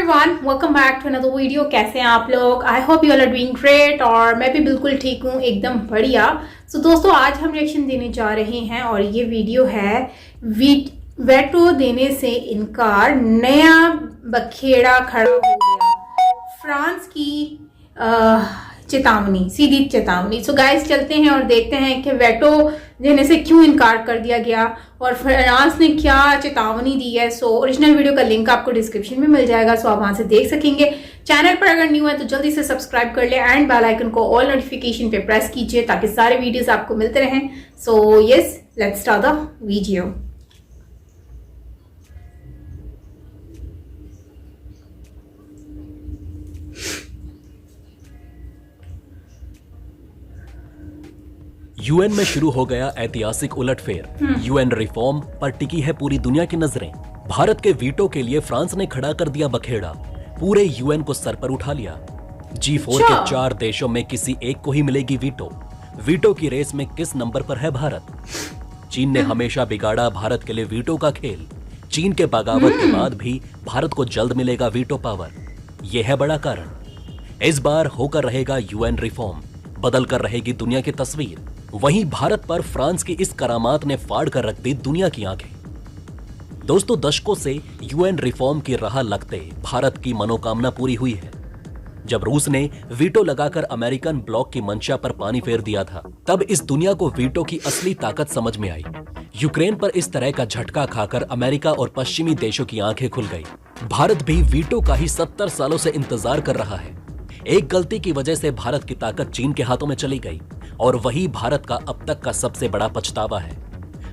Everyone, welcome back to another video. कैसे हैं आप लोग? I hope you all are doing great और मैं भी बिल्कुल ठीक हूँ, एकदम बढ़िया। सो दोस्तों, आज हम रिएक्शन देने जा रहे हैं और ये वीडियो है वेटो देने से इनकार, नया बखेड़ा खड़ा हो गया, फ्रांस की चेतावनी, सीधी चेतावनी। सो गाइस, चलते हैं और देखते हैं कि वेटो देने से क्यों इनकार कर दिया गया और फ्रांस ने क्या चेतावनी दी है। सो ओरिजिनल वीडियो का लिंक आपको डिस्क्रिप्शन में मिल जाएगा, सो आप वहां से देख सकेंगे। चैनल पर अगर न्यू है तो जल्दी से सब्सक्राइब कर ले एंड बेल आइकन को ऑल नोटिफिकेशन पे प्रेस कीजिए ताकि सारे वीडियोस आपको मिलते रहें। So yes, let's start the video. UN में शुरू हो गया ऐतिहासिक उलटफेर। यूएन रिफॉर्म पर टिकी है पूरी दुनिया की नजरें। भारत के वीटो के लिए फ्रांस ने खड़ा कर दिया बखेड़ा, पूरे यूएन को सर पर उठा लिया। G4 के 4 देशों में किसी एक को ही मिलेगी वीटो। वीटो की रेस में किस नंबर पर है भारत? चीन ने हमेशा बिगाड़ा भारत के लिए वीटो का खेल। चीन के बगावत के बाद भी भारत को जल्द मिलेगा वीटो पावर, यह है बड़ा कारण। इस बार होकर रहेगा यूएन रिफॉर्म, बदल कर रहेगी दुनिया की तस्वीर। वहीं भारत पर फ्रांस की इस करामात ने फाड़ कर रख दी दुनिया की आंखें। दोस्तों, दशकों से यूएन रिफॉर्म की राह लगते भारत की मनोकामना पूरी हुई है। जब रूस ने वीटो लगाकर अमेरिकन ब्लॉक की मंशा पर पानी फेर दिया था, तब इस दुनिया को वीटो की असली ताकत समझ में आई। यूक्रेन पर इस तरह का झटका खाकर अमेरिका और पश्चिमी देशों की आंखें खुल गई। भारत भी वीटो का ही 70 सालों से इंतजार कर रहा है। एक गलती की वजह से भारत की ताकत चीन के हाथों में चली गई और वही भारत का अब तक का सबसे बड़ा पछतावा है।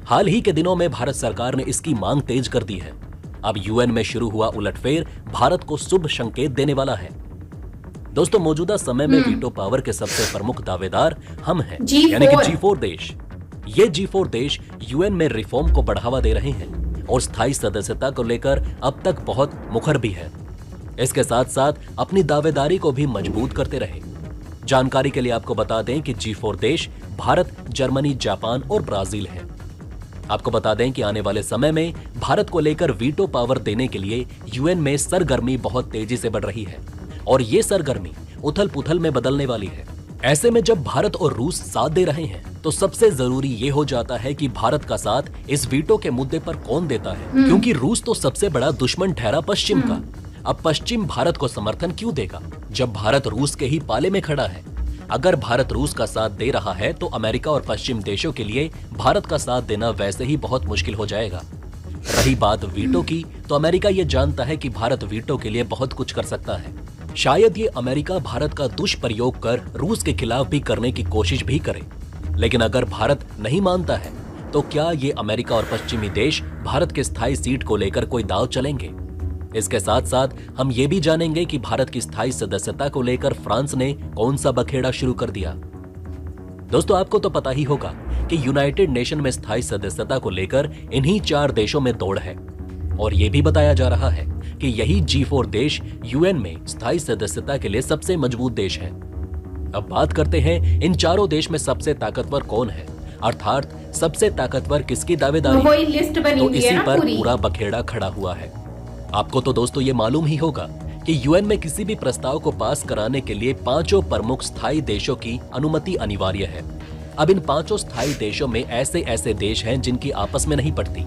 हाल ही के दिनों में भारत सरकार ने इसकी मांग तेज कर दी है। अब यूएन में शुरू हुआ उलटफेर भारत को शुभ संकेत देने वाला है। दोस्तों, मौजूदा समय में वीटो पावर के सबसे प्रमुख दावेदार हम हैं, यानी कि G4 देश। ये G4 देश यूएन में रिफॉर्म को बढ़ावा दे रहे हैं और स्थायी सदस्यता को लेकर अब तक बहुत मुखर भी है। इसके साथ साथ अपनी दावेदारी को भी मजबूत करते रहे। जानकारी के लिए आपको बता दें कि G4 देश भारत, जर्मनी, जापान और ब्राजील है। आपको बता दें कि आने वाले समय में भारत को लेकर वीटो पावर देने के लिए यूएन में सरगर्मी बहुत तेजी से बढ़ रही है और ये सरगर्मी उथल पुथल में बदलने वाली है। ऐसे में जब भारत और रूस साथ दे रहे हैं तो सबसे जरूरी ये हो जाता है कि भारत का साथ इस वीटो के मुद्दे पर कौन देता है, क्योंकि रूस तो सबसे बड़ा दुश्मन ठहरा पश्चिम का। अब पश्चिम भारत को समर्थन क्यों देगा जब भारत रूस के ही पाले में खड़ा है? अगर भारत रूस का साथ दे रहा है तो अमेरिका और पश्चिम देशों के लिए भारत का साथ देना वैसे ही बहुत मुश्किल हो जाएगा। रही बात वीटो की, तो अमेरिका ये जानता है कि भारत वीटो के लिए बहुत कुछ कर सकता है। शायद ये अमेरिका भारत का दुष्प्रयोग कर रूस के खिलाफ भी करने की कोशिश भी करे। लेकिन अगर भारत नहीं मानता है तो क्या ये अमेरिका और पश्चिमी देश भारत के स्थायी सीट को लेकर कोई दांव चलेंगे? इसके साथ साथ हम ये भी जानेंगे कि भारत की स्थायी सदस्यता को लेकर फ्रांस ने कौन सा बखेड़ा शुरू कर दिया। दोस्तों, आपको तो पता ही होगा कि यूनाइटेड नेशन में स्थायी सदस्यता को लेकर इन्हीं 4 देशों में दौड़ है और ये भी बताया जा रहा है कि यही G4 देश यूएन में स्थायी सदस्यता के लिए सबसे मजबूत देश है। अब बात करते हैं इन चारों देश में सबसे ताकतवर कौन है, अर्थात सबसे ताकतवर किसकी दावेदारी, तो इसी पर पूरा बखेड़ा खड़ा हुआ है। आपको तो दोस्तों ये मालूम ही होगा कि यूएन में किसी भी प्रस्ताव को पास कराने के लिए 5 प्रमुख स्थायी देशों की अनुमति अनिवार्य है। अब इन 5 स्थायी देशों में ऐसे ऐसे देश हैं जिनकी आपस में नहीं पड़ती।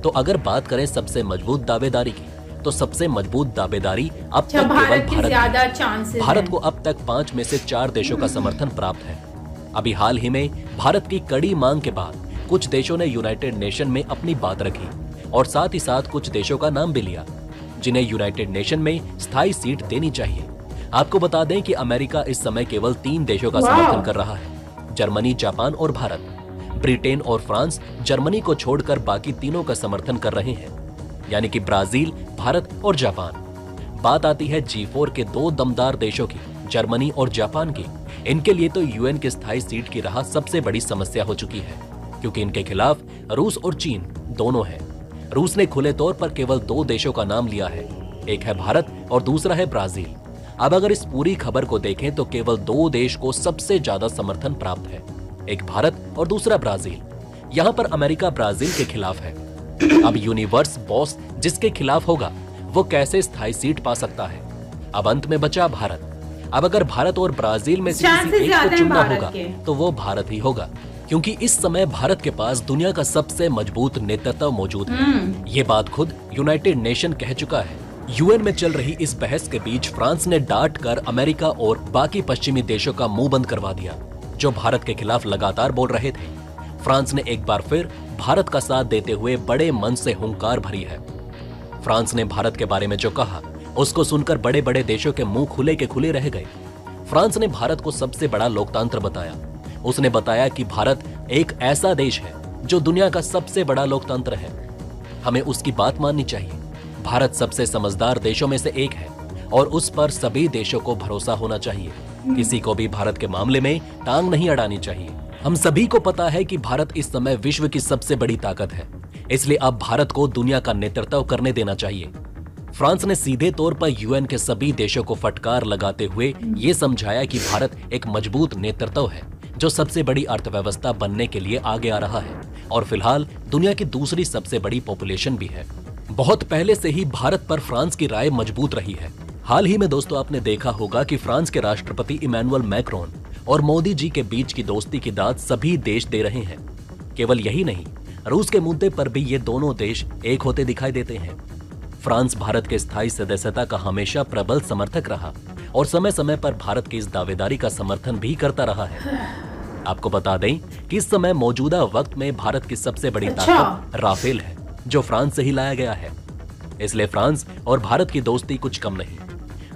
तो अगर बात करें सबसे मजबूत दावेदारी की, तो सबसे मजबूत दावेदारी अब तक केवल भारत को अब तक 5 में से 4 देशों का समर्थन प्राप्त है। अभी हाल ही में भारत की कड़ी मांग के बाद कुछ देशों ने यूनाइटेड नेशन में अपनी बात रखी और साथ ही साथ कुछ देशों का नाम भी लिया जिन्हें यूनाइटेड नेशन में स्थायी सीट देनी चाहिए। आपको बता दें कि अमेरिका इस समय केवल 3 देशों का समर्थन कर रहा है, जर्मनी, जापान और भारत। ब्रिटेन और फ्रांस जर्मनी को छोड़कर बाकी तीनों का समर्थन कर रहे हैं, यानी कि ब्राजील, भारत और जापान। बात आती है G4 के 2 दमदार देशों की, जर्मनी और जापान की। इनके लिए तो यूएन की स्थायी सीट की राह सबसे बड़ी समस्या हो चुकी है, क्योंकि इनके खिलाफ रूस और चीन दोनों हैं। रूस ने खुले तौर पर केवल 2 देशों का नाम लिया है, एक है भारत और दूसरा है ब्राजील। अब अगर इस पूरी खबर को देखें तो केवल 2 देश को सबसे ज्यादा समर्थन प्राप्त है, एक भारत और दूसरा ब्राजील। यहाँ पर अमेरिका ब्राजील के खिलाफ है। अब यूनिवर्स बॉस जिसके खिलाफ होगा वो कैसे स्थायी सीट पा सकता है। अब अंत में बचा भारत। अब अगर भारत और ब्राजील में से किसी एक को चुनना होगा तो वो भारत ही होगा, क्योंकि इस समय भारत के पास दुनिया का सबसे मजबूत नेतृत्व मौजूद है। ये बात खुद यूनाइटेड नेशन कह चुका है। यूएन में चल रही इस बहस के बीच फ्रांस ने डांट कर अमेरिका और बाकी पश्चिमी देशों का मुंह बंद करवा दिया, जो भारत के खिलाफ लगातार बोल रहे थे। फ्रांस ने एक बार फिर भारत का साथ देते हुए बड़े मन से हुंकार भरी है। फ्रांस ने भारत के बारे में जो कहा उसको सुनकर बड़े बड़े देशों के मुंह खुले के खुले रह गए। फ्रांस ने भारत को सबसे बड़ा लोकतंत्र बताया। उसने बताया कि भारत एक ऐसा देश है जो दुनिया का सबसे बड़ा लोकतंत्र है। हमें उसकी बात माननी चाहिए। भारत सबसे समझदार देशों में से एक है और उस पर सभी देशों को भरोसा होना चाहिए। किसी को भी भारत के मामले में टांग नहीं अड़ानी चाहिए। हम सभी को पता है कि भारत इस समय विश्व की सबसे बड़ी ताकत है, इसलिए अब भारत को दुनिया का नेतृत्व करने देना चाहिए। फ्रांस ने सीधे तौर पर यूएन के सभी देशों को फटकार लगाते हुए ये समझाया कि भारत एक मजबूत नेतृत्व है जो सबसे बड़ी अर्थव्यवस्था बनने के लिए आगे आ रहा है और फिलहाल दुनिया की दूसरी सबसे बड़ी पॉपुलेशन भी है। बहुत पहले से ही भारत पर फ्रांस की राय मजबूत रही है। हाल ही में दोस्तों आपने देखा होगा कि फ्रांस के राष्ट्रपति इमैनुअल मैक्रोन और मोदी जी के बीच की दोस्ती की दाद सभी देश दे रहे हैं। केवल यही नहीं, रूस के मुद्दे पर भी ये दोनों देश एक होते दिखाई देते हैं। फ्रांस भारत के स्थायी सदस्यता का हमेशा प्रबल समर्थक रहा और समय समय पर भारत की इस दावेदारी का समर्थन भी करता रहा है। आपको बता दें कि इस समय मौजूदा वक्त में भारत की सबसे बड़ी ताकत राफेल है, जो फ्रांस से ही लाया गया है। इसलिए फ्रांस और भारत की दोस्ती कुछ कम नहीं।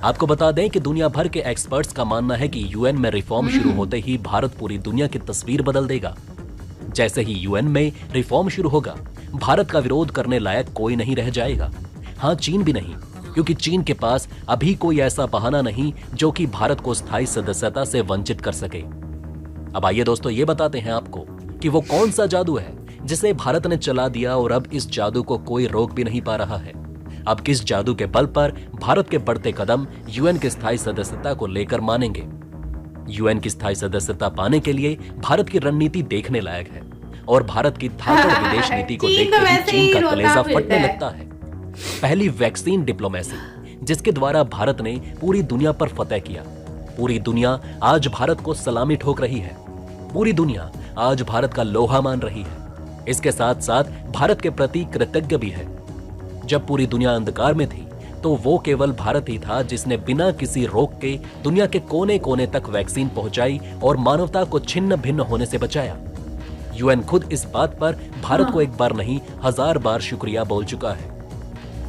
आपको बता दें कि दुनिया भर के एक्सपर्ट्स का मानना है कि यूएन में रिफॉर्म शुरू होते ही भारत पूरी दुनिया की तस्वीर बदल देगा। जैसे ही यूएन में रिफॉर्म शुरू होगा, भारत का विरोध करने लायक कोई नहीं रह जाएगा। हाँ, चीन भी नहीं, क्योंकि चीन के पास अभी कोई ऐसा बहाना नहीं जो कि भारत को स्थायी सदस्यता से वंचित कर सके। अब आइए दोस्तों ये बताते हैं आपको कि वो कौन सा जादू है जिसे भारत ने चला दिया और अब इस जादू को कोई रोक भी नहीं पा रहा है। अब किस जादू के बल पर भारत के बढ़ते कदम यूएन की स्थायी सदस्यता को लेकर मानेंगे। यूएन की स्थायी सदस्यता पाने के लिए भारत की रणनीति देखने लायक है और भारत की धाकड़ विदेश नीति को देखकर ही चीन का कलेजा फटने लगता है। पहली वैक्सीन डिप्लोमेसी, जिसके द्वारा भारत ने पूरी दुनिया पर फतह किया। पूरी दुनिया आज भारत को सलामी ठोक रही है। पूरी दुनिया आज भारत का लोहा मान रही है। इसके साथ साथ भारत के प्रति कृतज्ञ भी है। जब पूरी दुनिया अंधकार में थी तो वो केवल भारत ही था जिसने बिना किसी रोक के दुनिया के कोने कोने तक वैक्सीन पहुंचाई और मानवता को छिन्न भिन्न होने से बचाया। यूएन खुद इस बात पर भारत को एक बार नहीं 1000 बार शुक्रिया बोल चुका है।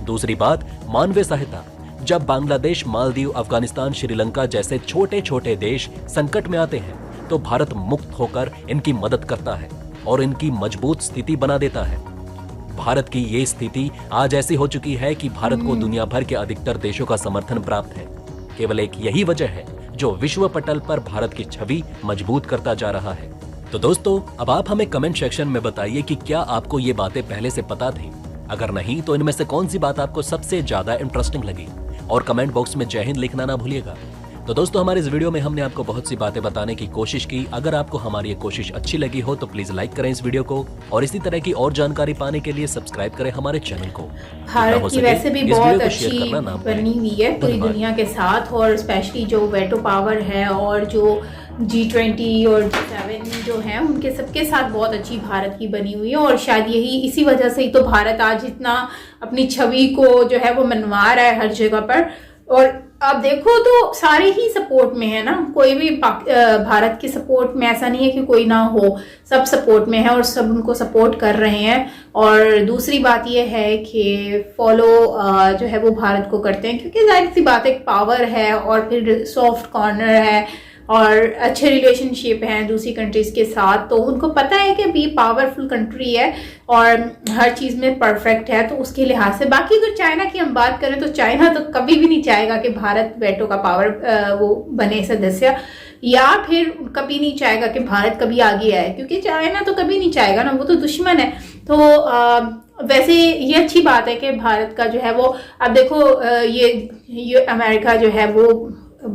दूसरी बात, मानवीय सहायता। जब बांग्लादेश, मालदीव, अफगानिस्तान, श्रीलंका जैसे छोटे छोटे देश संकट में आते हैं तो भारत मुक्त होकर इनकी मदद करता है और इनकी मजबूत स्थिति बना देता है। भारत की ये स्थिति आज ऐसी हो चुकी है कि भारत को दुनिया भर के अधिकतर देशों का समर्थन प्राप्त है। केवल एक यही वजह है जो विश्व पटल पर भारत की छवि मजबूत करता जा रहा है। तो दोस्तों, अब आप हमें कमेंट सेक्शन में बताइए कि क्या आपको ये बातें पहले से पता थी। अगर नहीं तो इनमें से कौन सी बात आपको सबसे ज्यादा इंटरेस्टिंग लगी, और कमेंट बॉक्स में जय हिंद लिखना ना भूलिएगा। तो दोस्तों, हमारे इस वीडियो में हमने आपको बहुत सी बातें बताने की कोशिश की। अगर आपको हमारी ये कोशिश अच्छी लगी हो तो प्लीज लाइक करें इस वीडियो को और इसी तरह की और जानकारी पाने के लिए सब्सक्राइब करें हमारे चैनल को। भारत की वैसे भी बहुत अच्छी बनी हुई है पूरी दुनिया के साथ, और स्पेशली जो वेटो पावर है और जो G20 और G7 जो है उनके सबके साथ बहुत अच्छी भारत की बनी हुई है। और शायद यही इसी वजह से ही तो भारत आज इतना अपनी छवि को जो है वो मनवा रहा है हर जगह पर। और आप देखो तो सारे ही सपोर्ट में है ना, कोई भी भारत के सपोर्ट में ऐसा नहीं है कि कोई ना हो, सब सपोर्ट में है और सब उनको सपोर्ट कर रहे हैं। और दूसरी बात यह है कि फॉलो जो है वो भारत को करते हैं, क्योंकि जाहिर सी बात एक पावर है और फिर सॉफ्ट कॉर्नर है और अच्छे रिलेशनशिप हैं दूसरी कंट्रीज के साथ, तो उनको पता है कि अभी पावरफुल कंट्री है और हर चीज़ में परफेक्ट है। तो उसके लिहाज से बाकी अगर चाइना की हम बात करें तो चाइना तो कभी भी नहीं चाहेगा कि भारत वेटो का पावर वो बने सदस्य, या फिर कभी नहीं चाहेगा कि भारत कभी आगे आए, क्योंकि चाइना तो कभी नहीं चाहेगा ना, वो तो दुश्मन है। तो वैसे ये अच्छी बात है कि भारत का जो है वो, अब देखो ये अमेरिका जो है वो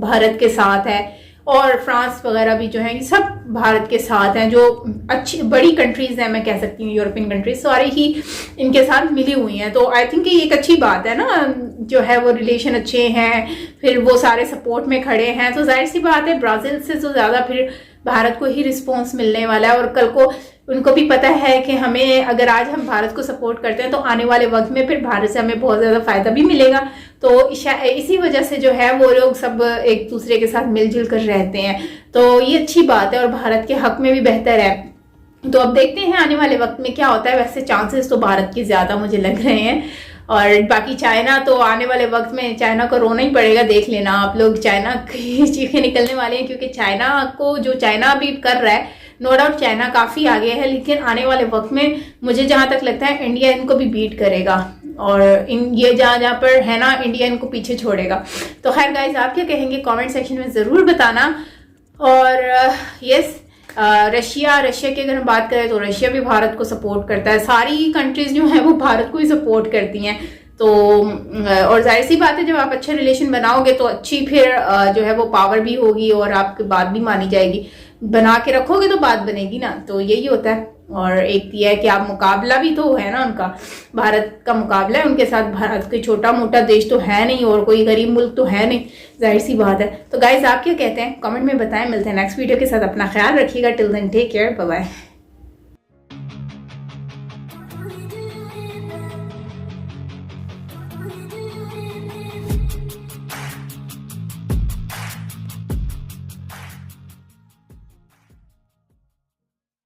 भारत के साथ है और फ्रांस वगैरह भी जो है ये सब भारत के साथ हैं, जो अच्छी बड़ी कंट्रीज हैं, मैं कह सकती हूँ यूरोपियन कंट्रीज सारी ही इनके साथ मिली हुई हैं। तो आई थिंक ये एक अच्छी बात है ना, जो है वो रिलेशन अच्छे हैं, फिर वो सारे सपोर्ट में खड़े हैं, तो जाहिर सी बात है ब्राज़ील से तो ज़्यादा फिर भारत को ही रिस्पॉन्स मिलने वाला है। और कल को उनको भी पता है कि हमें अगर आज हम भारत को सपोर्ट करते हैं तो आने वाले वक्त में फिर भारत से हमें बहुत ज़्यादा फ़ायदा भी मिलेगा। तो इसी वजह से जो है वो लोग सब एक दूसरे के साथ मिलजुल कर रहते हैं, तो ये अच्छी बात है और भारत के हक में भी बेहतर है। तो अब देखते हैं आने वाले वक्त में क्या होता है। वैसे चांसेस तो भारत के ज़्यादा मुझे लग रहे हैं, और बाकी चाइना तो आने वाले वक्त में चाइना को रोना ही पड़ेगा। देख लेना आप लोग, चाइना की चीखें निकलने वाली हैं, क्योंकि चाइना को जो चाइना अभी कर रहा है, नो डाउट चाइना काफ़ी आगे है, लेकिन आने वाले वक्त में मुझे जहाँ तक लगता है इंडिया इनको भी बीट करेगा, और ये जहाँ पर है ना इंडिया इनको पीछे छोड़ेगा। तो खैर गाइज, आप क्या कहेंगे कमेंट सेक्शन में ज़रूर बताना। और यस, रशिया की अगर हम बात करें तो रशिया भी भारत को सपोर्ट करता है, सारी कंट्रीज जो है वो भारत को ही सपोर्ट करती हैं। तो और जाहिर सी बात है जब आप अच्छे रिलेशन बनाओगे तो अच्छी फिर जो है वो पावर भी होगी और आपकी बात भी मानी जाएगी। बना के रखोगे तो बात बनेगी ना, तो यही होता है। और एक ये है कि आप मुकाबला भी तो है ना उनका, भारत का मुकाबला है उनके साथ। भारत कोई छोटा मोटा देश तो है नहीं और कोई गरीब मुल्क तो है नहीं, जाहिर सी बात है। तो गाइज आप क्या कहते हैं कमेंट में बताएं। मिलते हैं नेक्स्ट वीडियो के साथ, अपना ख्याल रखिएगा। Till then take care, bye bye.